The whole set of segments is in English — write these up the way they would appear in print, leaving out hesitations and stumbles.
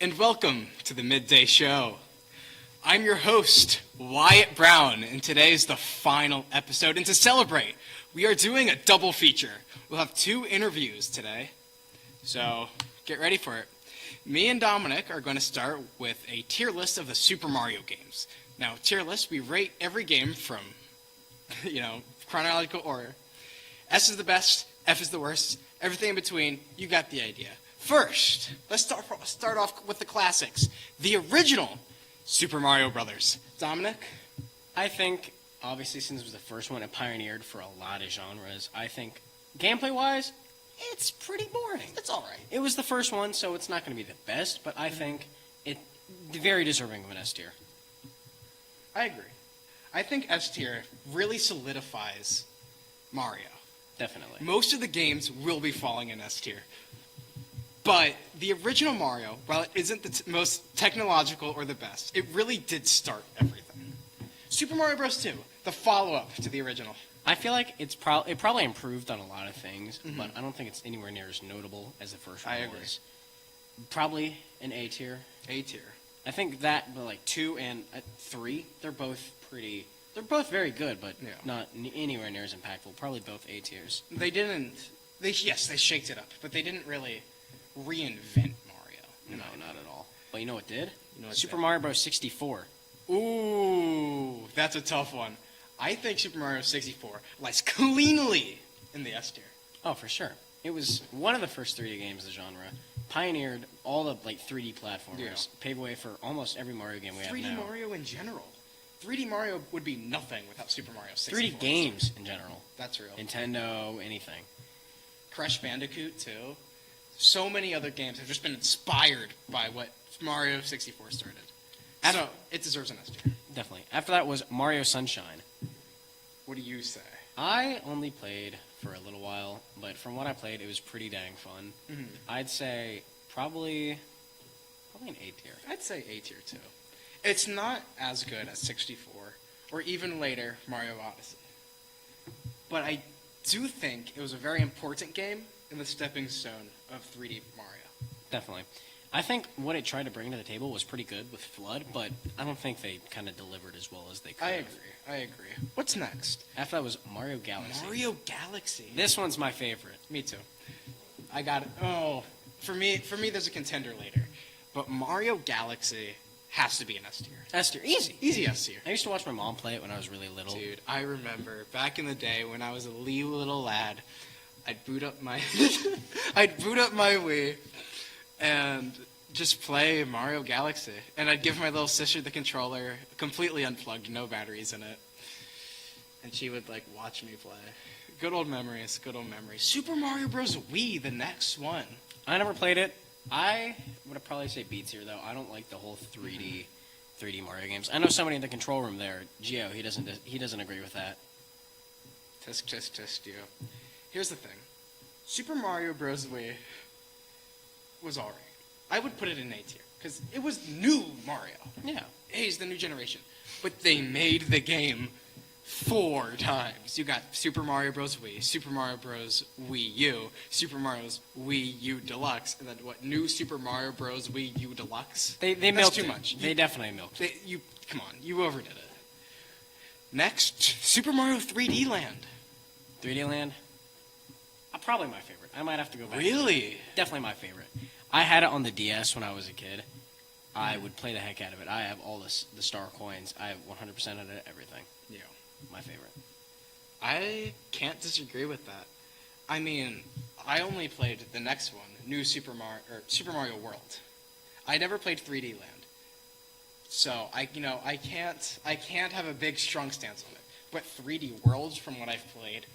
and welcome to the Midday Show. I'm your host, Wyatt Brown, and today is the final episode. And to celebrate, we are doing a double feature. We'll have 2 interviews today, so get ready for it. Me and Dominic are going to start with a tier list of the Super Mario games. Now, tier list, we rate every game from, chronological order. S is the best, F is the worst, everything in between, you got the idea. First, let's start off with the classics. The original Super Mario Brothers. Dominic? I think, obviously, since it was the first one, it pioneered for a lot of genres. I think, gameplay-wise, it's pretty boring. It's all right. It was the first one, so it's not going to be the best, but I think it's very deserving of an S tier. I agree. I think S tier really solidifies Mario. Definitely. Most of the games will be falling in S tier. But the original Mario, while it isn't the most technological or the best, it really did start everything. Super Mario Bros. 2, the follow-up to the original. I feel like it probably improved on a lot of things, but I don't think it's anywhere near as notable as the first one I agree. was. Probably an A tier. A tier. I think that, but like 2 and 3, they're both very good, but not anywhere near as impactful. Probably both A tiers. They shaked it up, but they didn't really reinvent Mario. No, not at all. But you know what did? What Super did? Mario Bros. 64. Ooh, that's a tough one. I think Super Mario 64 lies cleanly in the S tier. Oh, for sure. It was one of the first 3D games of the genre. Pioneered all the 3D platformers. Yeah. Paved way for almost every Mario game we have 3D now. Mario in general. 3D Mario would be nothing without Super Mario 64. 3D games in general. That's real. Nintendo, anything. Crash Bandicoot, too. So many other games have just been inspired by what Mario 64 started. So, it deserves an S tier. Definitely. After that was Mario Sunshine. What do you say? I only played for a little while, but from what I played, it was pretty dang fun. Mm-hmm. I'd say probably an A tier. I'd say A tier, too. It's not as good as 64, or even later, Mario Odyssey. But I do think it was a very important game in the stepping stone of 3D Mario. Definitely. I think what it tried to bring to the table was pretty good with Flood, but I don't think they kind of delivered as well as they could. I agree. What's next? After that was Mario Galaxy. Mario Galaxy. This one's my favorite. Me too. I got it. Oh, for me, there's a contender later. But Mario Galaxy has to be an S tier. S tier. Easy. Easy S tier. I used to watch my mom play it when I was really little. Dude, I remember back in the day when I was a wee little lad, I'd boot up my Wii and just play Mario Galaxy. And I'd give my little sister the controller, completely unplugged, no batteries in it. And she would, watch me play. Good old memories, good old memories. Super Mario Bros. Wii, the next one. I never played it. I would probably say B tier, though. I don't like the whole 3D Mario games. I know somebody in the control room there, Gio, he doesn't agree with that. Test, Gio. Here's the thing. Super Mario Bros. Wii was alright. I would put it in A tier, because it was new Mario. Yeah. A is the new generation. But they made the game 4 times. You got Super Mario Bros. Wii, Super Mario Bros. Wii U, Super Mario's Wii U Deluxe, and then new Super Mario Bros. Wii U Deluxe? They That's milked too it. much. They definitely milked it. Come on, you overdid it. Next, Super Mario 3D Land. 3D Land? Probably my favorite. I might have to go back. Really? Definitely my favorite. I had it on the DS when I was a kid. I would play the heck out of it. I have all the star coins. I have 100% of it, everything. Yeah. My favorite. I can't disagree with that. I mean, I only played the next one, Super Mario World. I never played 3D Land. So I can't have a big strong stance on it. But 3D Worlds, from what I've played,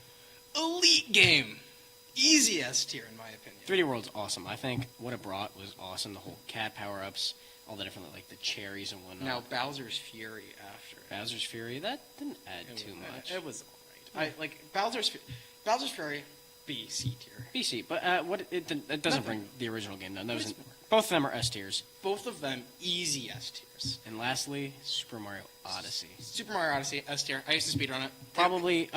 elite game. Easy S tier, in my opinion. 3D World's awesome. I think what it brought was awesome. The whole cat power-ups, all the different, the cherries and whatnot. Now, Bowser's Fury after. Bowser's Fury, that didn't add too much. It was alright. Bowser's Fury, B, C tier. BC, but it doesn't bring the original game down. Both of them are S tiers. Both of them easy S tiers. And lastly, Super Mario Odyssey. Super Mario Odyssey, S tier. I used to speedrun it. Probably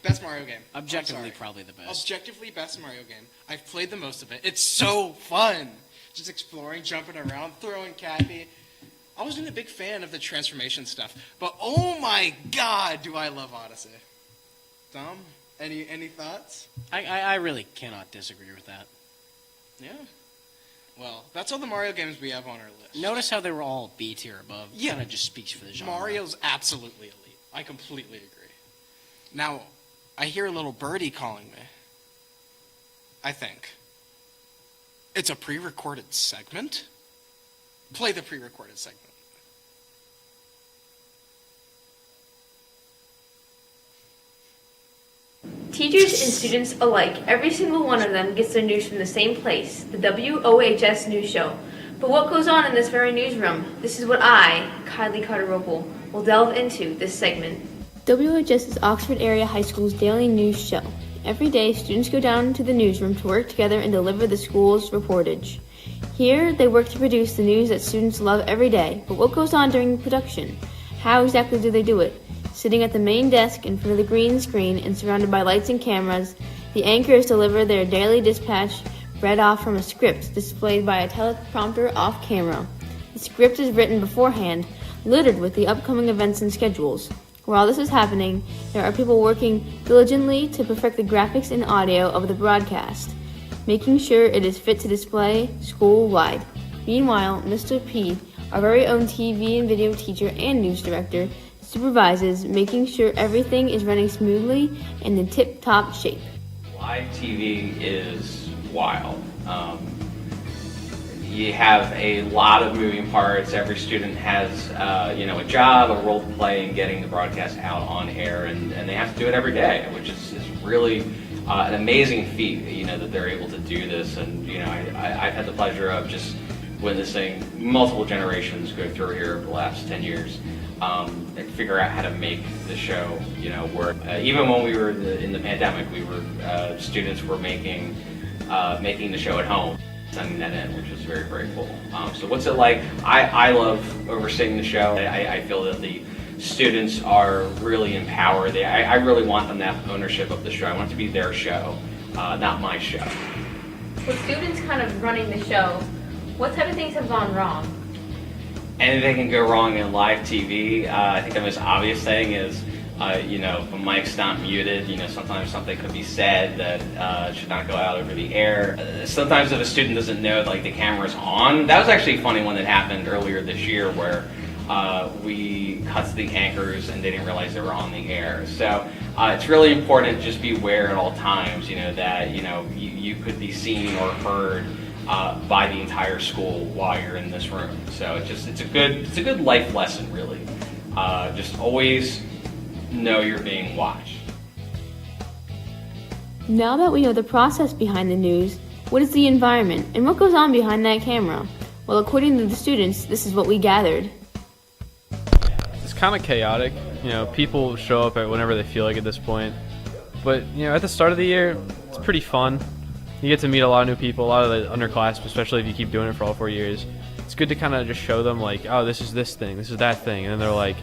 Best Mario game. Objectively, probably the best. Objectively best Mario game. I've played the most of it. It's so fun. just exploring, jumping around, throwing Cappy. I wasn't a big fan of the transformation stuff, but oh my god, do I love Odyssey. Dom, any thoughts? I really cannot disagree with that. Yeah. Well, that's all the Mario games we have on our list. Notice how they were all B tier above. Yeah. Kind of just speaks for the genre. Mario's absolutely elite. I completely agree. Now, I hear a little birdie calling me. I think. It's a pre-recorded segment? Play the pre-recorded segment. Teachers and students alike, every single one of them gets their news from the same place, the WOHS News Show. But what goes on in this very newsroom? This is what I, Kylie Carter-Ropel, will delve into this segment. WOHS is Oxford Area High School's daily news show. Every day, students go down to the newsroom to work together and deliver the school's reportage. Here, they work to produce the news that students love every day. But what goes on during production? How exactly do they do it? Sitting at the main desk in front of the green screen and surrounded by lights and cameras, the anchors deliver their daily dispatch read off from a script displayed by a teleprompter off camera. The script is written beforehand, littered with the upcoming events and schedules. While this is happening, there are people working diligently to perfect the graphics and audio of the broadcast, making sure it is fit to display school-wide. Meanwhile, Mr. P, our very own TV and video teacher and news director, supervises making sure everything is running smoothly and in tip-top shape. Live TV is wild. You have a lot of moving parts. Every student has, a job, a role to play in getting the broadcast out on air, and they have to do it every day, which is really an amazing feat, that they're able to do this. And, I've had the pleasure of just witnessing multiple generations go through here over the last 10 years. And figure out how to make the show, work. Even when we were in the pandemic, students were making the show at home, sending that in, which was very, very cool. So what's it like? I love overseeing the show. I feel that the students are really empowered. I really want them to have ownership of the show. I want it to be their show, not my show. With students kind of running the show, what type of things have gone wrong? Anything can go wrong in live TV. I think the most obvious thing is, if a mic's not muted, sometimes something could be said that should not go out over the air. Sometimes if a student doesn't know, the camera's on. That was actually a funny one that happened earlier this year where we cut to the anchors and they didn't realize they were on the air. So it's really important to just be aware at all times, that, you could be seen or heard by the entire school while you're in this room. So it's a good life lesson, really. Just always know you're being watched. Now that we know the process behind the news, what is the environment and what goes on behind that camera? Well, according to the students, this is what we gathered. It's kind of chaotic. People show up at whenever they feel like at this point. But, at the start of the year, it's pretty fun. You get to meet a lot of new people, a lot of the underclassmen, especially if you keep doing it for all 4 years. It's good to kind of just show them, oh, this is this thing, this is that thing, and then they're like,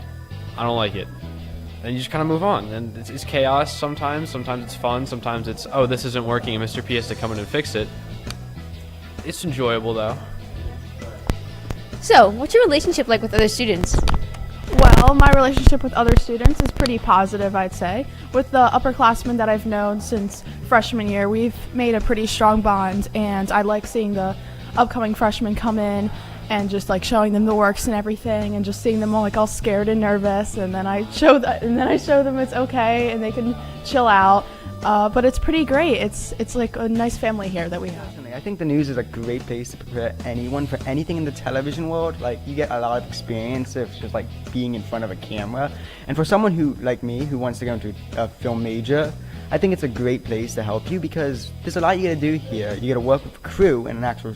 I don't like it. And you just kind of move on. And it's chaos sometimes it's fun, sometimes it's, oh, this isn't working, and Mr. P has to come in and fix it. It's enjoyable, though. So, what's your relationship like with other students? Well, my relationship with other students is pretty positive, I'd say. With the upperclassmen that I've known since freshman year, we've made a pretty strong bond, and I like seeing the upcoming freshmen come in and just showing them the works and everything, and just seeing them all scared and nervous, and then I show them it's okay and they can chill out. But it's pretty great. It's like a nice family here that we have. I think the news is a great place to prepare anyone for anything in the television world. You get a lot of experience of just being in front of a camera. And for someone who, like me, who wants to go into a film major, I think it's a great place to help you because there's a lot you gotta do here. You gotta work with a crew and an actual,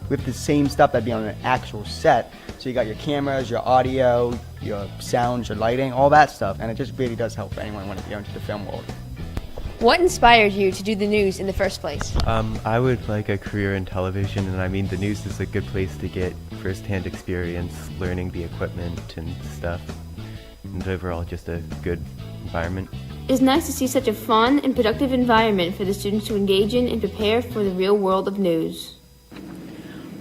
with the same stuff that'd be on an actual set. So you got your cameras, your audio, your sound, your lighting, all that stuff. And it just really does help for anyone wanting to go into the film world. What inspired you to do the news in the first place? I would like a career in television, and the news is a good place to get first-hand experience, learning the equipment and stuff, and overall just a good environment. It's nice to see such a fun and productive environment for the students to engage in and prepare for the real world of news.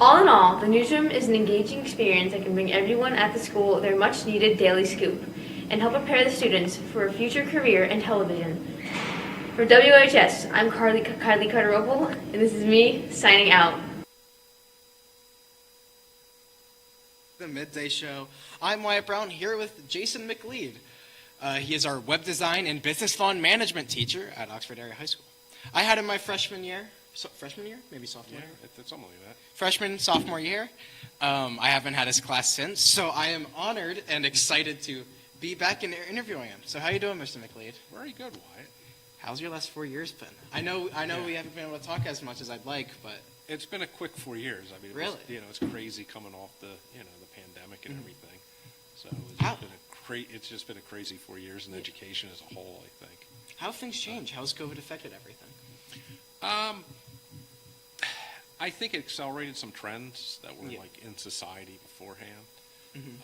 All in all, the newsroom is an engaging experience that can bring everyone at the school their much-needed daily scoop and help prepare the students for a future career in television. For WHS, I'm Kylie Cutteropel, and this is me signing out. The Midday Show. I'm Wyatt Brown here with Jason McLeod. He is our web design and business fund management teacher at Oxford Area High School. I had him my freshman year, maybe sophomore year? It's something like that. Freshman, sophomore year. I haven't had his class since, so I am honored and excited to be back in interviewing him. So how you doing, Mr. McLeod? Very good, Wyatt. How's your last 4 years been? I know we haven't been able to talk as much as I'd like, but It's been a quick 4 years. I mean, Really? it's crazy coming off the pandemic and everything. So How- it's just been a crazy 4 years in education as a whole, I think. how have things changed? How's COVID affected everything? I think it accelerated some trends that were Yeah. like in society beforehand. Mhm.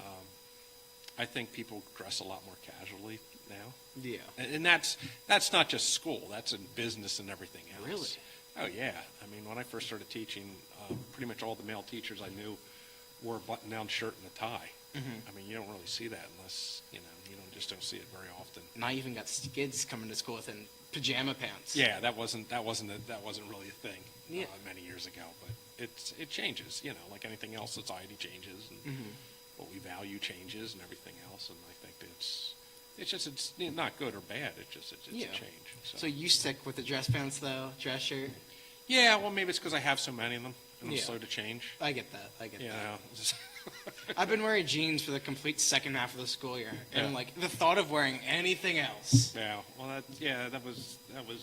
I think people dress a lot more casually now. Yeah. And that's not just school. That's in business and everything else. Really? Oh, yeah. I mean, when I first started teaching, pretty much all the male teachers I knew wore a button-down shirt and a tie. Mhm. I mean, you don't really see that unless, you don't see it very often. And I even got kids coming to school in pajama pants. Yeah, that wasn't really a thing Yeah. many years ago. But it changes, like anything else, society changes and Mhm. what we value changes and everything else. And I think it's not good or bad. It's Yeah. a change. So you stick with the dress pants though, dress shirt? Yeah, well, maybe it's because I have so many of them and I'm Yeah. slow to change. I get that. I get You that. know, I've been wearing jeans for the complete second half of the school year, and Yeah. like the thought of wearing anything else. yeah. Well, that was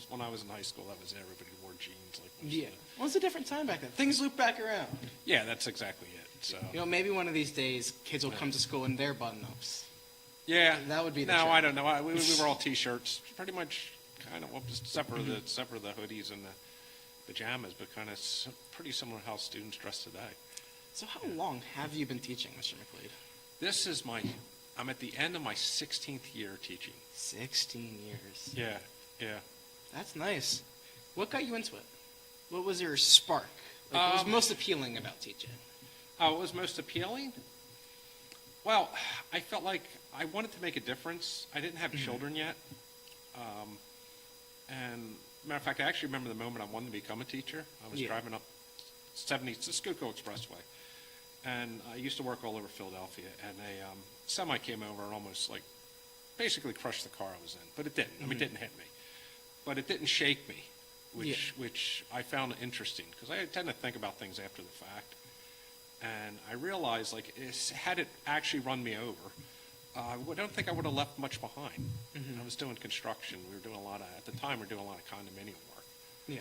when I was in high school. That was it. Everybody wore jeans. Like most of Yeah. the- Well, it's a different time back then. Things loop back around. yeah, that's exactly it. So Maybe one of these days, kids will come to school in their button-ups. yeah, that would be the no. trend. I don't know. We were all t-shirts, pretty much, kind of, well, except for the hoodies and the pajamas, but kind of pretty similar to how students dress today. So how long have you been teaching, Mr. McLeod? This is I'm at the end of my 16th year teaching. 16 years. Yeah. That's nice. What got you into it? What was your spark? What was most appealing about teaching? What was most appealing? Well, I felt like I wanted to make a difference. I didn't have children yet. And matter of fact, I actually remember the moment I wanted to become a teacher. I was Yeah. driving up the Schuylkill Expressway. And I used to work all over Philadelphia. And a semi came over and almost basically crushed the car I was in. But it didn't. I mean, it didn't hit me. But it didn't shake me, which I found interesting. Because I tend to think about things after the fact. And I realized, had it actually run me over, I don't think I would have left much behind. I was doing construction. We were doing at the time, we were doing a lot of condominium work. Yeah.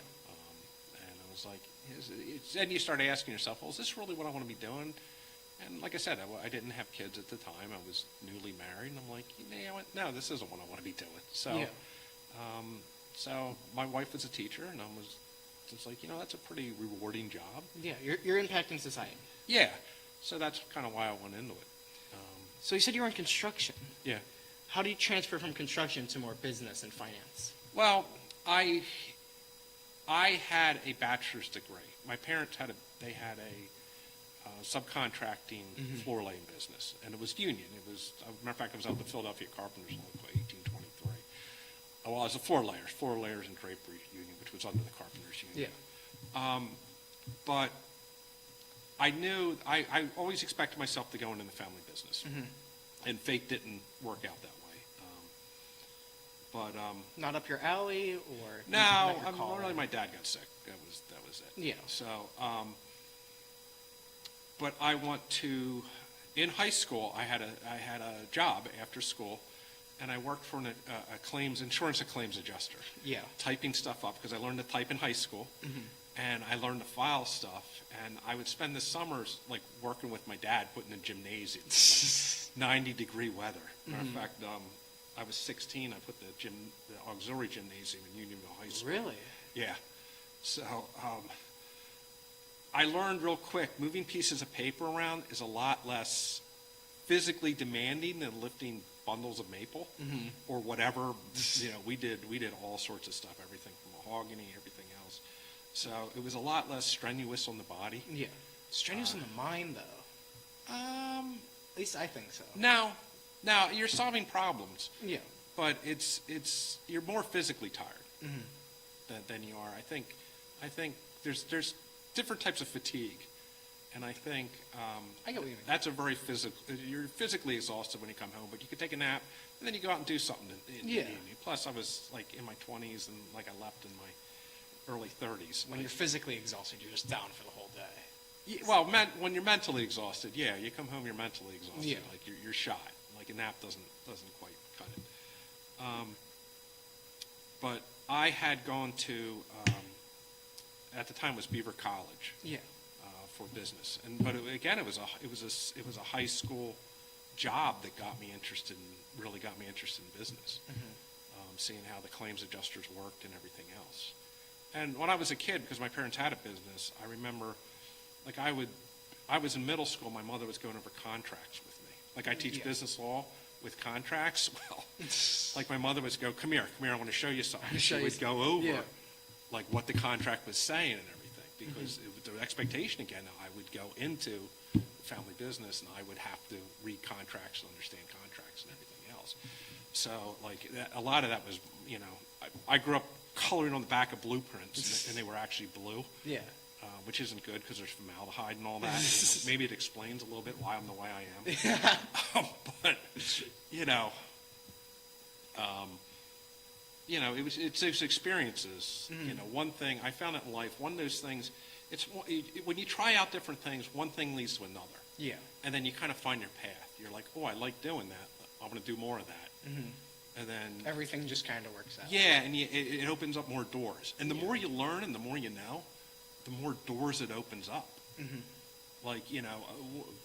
And I was like, then you start asking yourself, well, is this really what I want to be doing? And like I said, I didn't have kids at the time. I was newly married. And I'm like, no, this isn't what I want to be doing. So, Yeah. so my wife was a teacher, and I was just like, that's a pretty rewarding job. Yeah, you're impacting society. Yeah, so that's kind of why I went into it. So you said you were in construction. Yeah. How do you transfer from construction to more business and finance? Well, I had a bachelor's degree. My parents had a subcontracting floor laying business, and it was union. It was, as a matter of fact, I was out the Philadelphia Carpenters Local 1823. Well, I was a floor layers and drapery union, which was under the Carpenters Union. Yeah. But I knew I always expected myself to go into the family business, and fate didn't work out that way. Not up your alley, or No, not your calling? really, my dad got sick. That was it. Yeah. So, but I want to. In high school, I had a job after school, and I worked for a insurance claims adjuster. Yeah. Typing stuff up because I learned to type in high school, and I learned to file stuff. And I would spend the summers working with my dad, putting in gymnasiums, 90-degree weather. Matter of fact, I was 16. I put the auxiliary gymnasium in Unionville High School. Really? Yeah. So I learned real quick, moving pieces of paper around is a lot less physically demanding than lifting bundles of maple or whatever. We did all sorts of stuff, everything from mahogany, everything else. So it was a lot less strenuous on the body. Yeah. Strenuous in the mind, though. At least I think so. Now you're solving problems, Yeah. but you're more physically tired than you are. I think there's different types of fatigue, and I think I get what you mean. that's a very physical. You're physically exhausted when you come home, but you could take a nap and then you go out and do something in the Yeah. evening. Plus, I was like in my 20s and like I left in my early 30s. When you're physically exhausted, you're just down for the whole day. Well, when you're mentally exhausted, yeah, you come home, you're mentally exhausted. Yeah. Like you're shot. Like a nap doesn't quite cut it. But I had gone to, at the time it was Beaver College Yeah. for business, but it was a high school job that really got me interested in business. Seeing how the claims adjusters worked and everything else. And when I was a kid, because my parents had a business, I remember, like I was in middle school, my mother was going over contracts with me. Like I teach Yeah. business law with contracts. Well, like my mother would go, come here, I want to show you something. She would go over Yeah. like what the contract was saying and everything, because it was the expectation again, I would go into family business and I would have to read contracts and understand contracts and everything else. So like a lot of that was, I grew up coloring on the back of blueprints and they were actually blue. Yeah. Which isn't good because there's formaldehyde and all that. Maybe it explains a little bit why I'm the way I am. But it's experiences. One thing I found it in life. One of those things. When you try out different things, one thing leads to another. Yeah. And then you kind of find your path. You're like, oh, I like doing that. I want to do more of that. And then Everything just kind of works out. yeah, and it opens up more doors. And the more you learn and the more you know, the more doors it opens up. Like,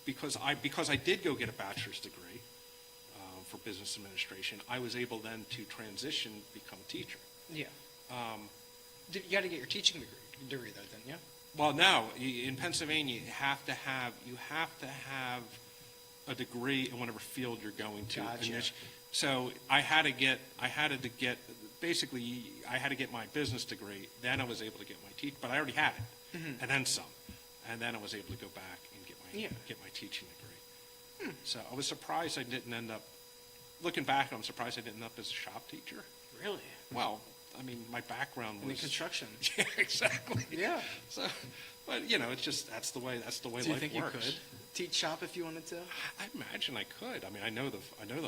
because I did go get a bachelor's degree for business administration, I was able then to transition, become a teacher. Yeah. You got to get your teaching degree though, didn't you? Well, no, in Pennsylvania, you have to have a degree in whatever field you're going to. Gotcha. So I had to get my business degree. Then I was able to get my teach, but I already had it, and then some, and then I was able to go back and get my teaching degree. So I was surprised I didn't end up. Looking back, I'm surprised I didn't end up as a shop teacher. Really? Well, I mean, my background In was the construction. Yeah, exactly. Yeah. So, but it's just that's the way Do you life think works. you could teach shop if you wanted to? I imagine I could. I mean, I know the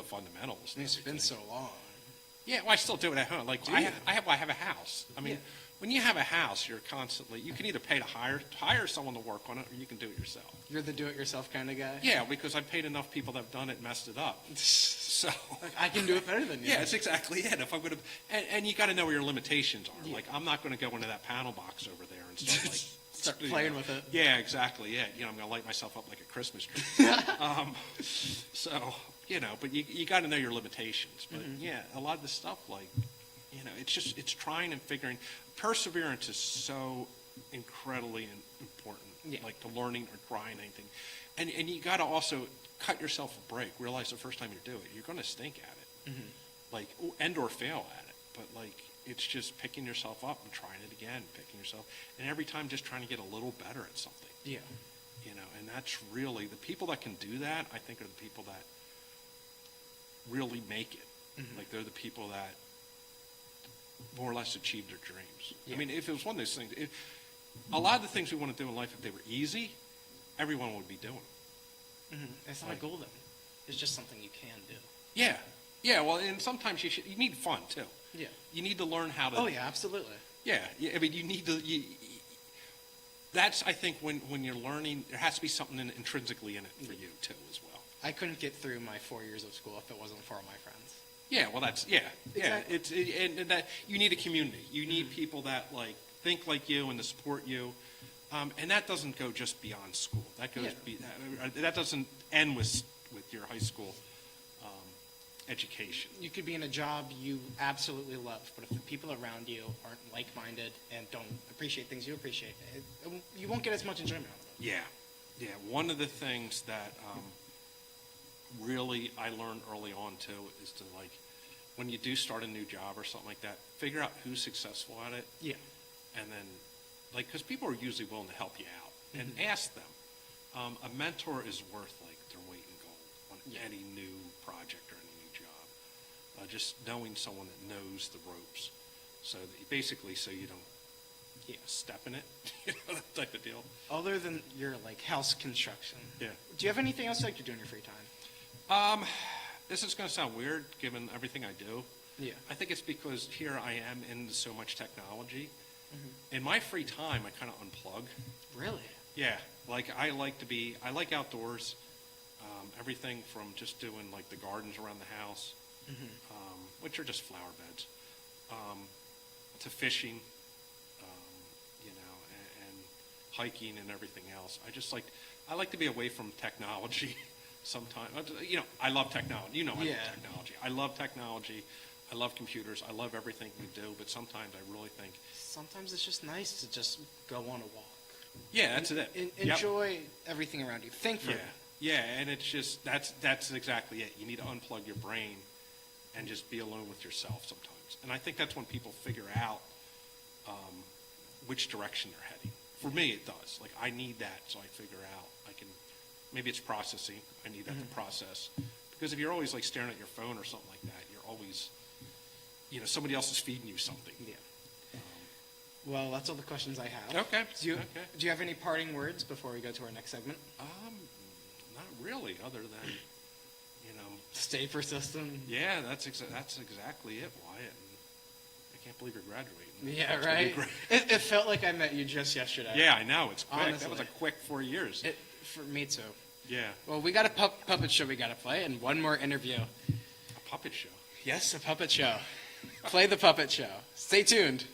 fundamentals. and It's been everything. so long. Yeah, well, I still do it at home. Like Do I you? have a house. I mean, Yeah. when you have a house, you're constantly. You can either pay to hire someone to work on it, or you can do it yourself. You're the do-it-yourself kind of guy? Yeah, because I've paid enough people that have done it and messed it up. So. Like, I can do it better than you. Yeah, that's exactly it. If I'm going to, and you got to know where your limitations are. Yeah. Like I'm not going to go into that panel box over there and start like Start playing with it. Yeah, exactly. Yeah, I'm going to light myself up like a Christmas tree. So but you got to know your limitations. But yeah, a lot of the stuff like it's trying and figuring. Perseverance is so incredibly important. Yeah. Like the learning or trying anything, and you got to also cut yourself a break. Realize the first time you do it, you're going to stink at it, like or fail at it. But like it's just picking yourself up and trying it again, picking yourself, and every time just trying to get a little better at something. Yeah. And that's really the people that can do that. I think are the people that really make it. Like they're the people that more or less achieve their dreams. Yeah. I mean, if it was one of those things, a lot of the things we want to do in life, if they were easy, everyone would be doing. It's not a goal then. It's just something you can do. Yeah. Yeah. Well, and sometimes you need fun too. Yeah. You need to learn how to. Oh yeah, absolutely. Yeah. I mean, you need to. That's I think when you're learning, there has to be something intrinsically in it for you too as well. I couldn't get through my 4 years of school if it wasn't for all my friends. Yeah, well, that's Exactly. And that you need a community. You need people that like think like you and to support you, and that doesn't go just beyond school. That goes that doesn't end with your high school education. You could be in a job you absolutely love, but if the people around you aren't like-minded and don't appreciate things you appreciate, you won't get as much enjoyment out of it. Yeah. One of the things that really I learned early on too is to like when you do start a new job or something like that, figure out who's successful at it. Yeah. And then, like, because people are usually willing to help you out and ask them. A mentor is worth like their weight in gold on Yeah. any new project or any new job. Just knowing someone that knows the ropes, so that basically, so you don't, step in it, that type of deal. Other than your like house construction, Yeah. do you have anything else you like to do in your free time? This is going to sound weird given everything I do. Yeah. I think it's because here I am into so much technology. In my free time, I kind of unplug. Really? Yeah, like I like outdoors. Everything from just doing like the gardens around the house, which are just flower beds, to fishing, and hiking and everything else. I like to be away from technology sometimes. I love technology. I Yeah. love technology. I love technology. I love computers. I love everything we do, but sometimes I really think, Sometimes it's just nice to just go on a walk. yeah, that's it. Yep. Enjoy everything around you. Think for Yeah, and it's just that's exactly it. You need to unplug your brain and just be alone with yourself sometimes. And I think that's when people figure out which direction they're heading. For me, it does. Like I need that, so I figure out maybe it's processing. I need that to process, because if you're always like staring at your phone or something like that, you're always, somebody else is feeding you something. Yeah. Well, that's all the questions I have. Okay. Do you have any parting words before we go to our next segment? Not really, other than, Stay persistent. yeah, that's exactly it, Wyatt. And I can't believe you're graduating. Yeah, That's gonna be right. great. It felt like I met you just yesterday. Yeah, I know, it's quick. That was Honestly. a quick 4 years. For me too. Yeah, Well, we got a puppet show we got to play, and one more interview. a puppet show. Yes, a puppet show. Play the puppet show. Stay tuned.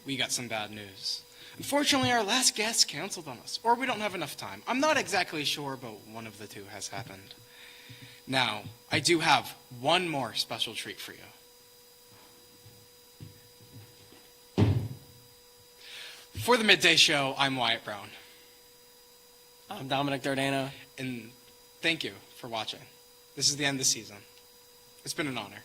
We got some bad news. Unfortunately, our last guest canceled on us, or we don't have enough time. I'm not exactly sure, but one of the two has happened. Now, I do have one more special treat for you. For the Midday Show, I'm Wyatt Brown, I'm Dominic Dardano. and thank you for watching. This is the end of the season. It's been an honor.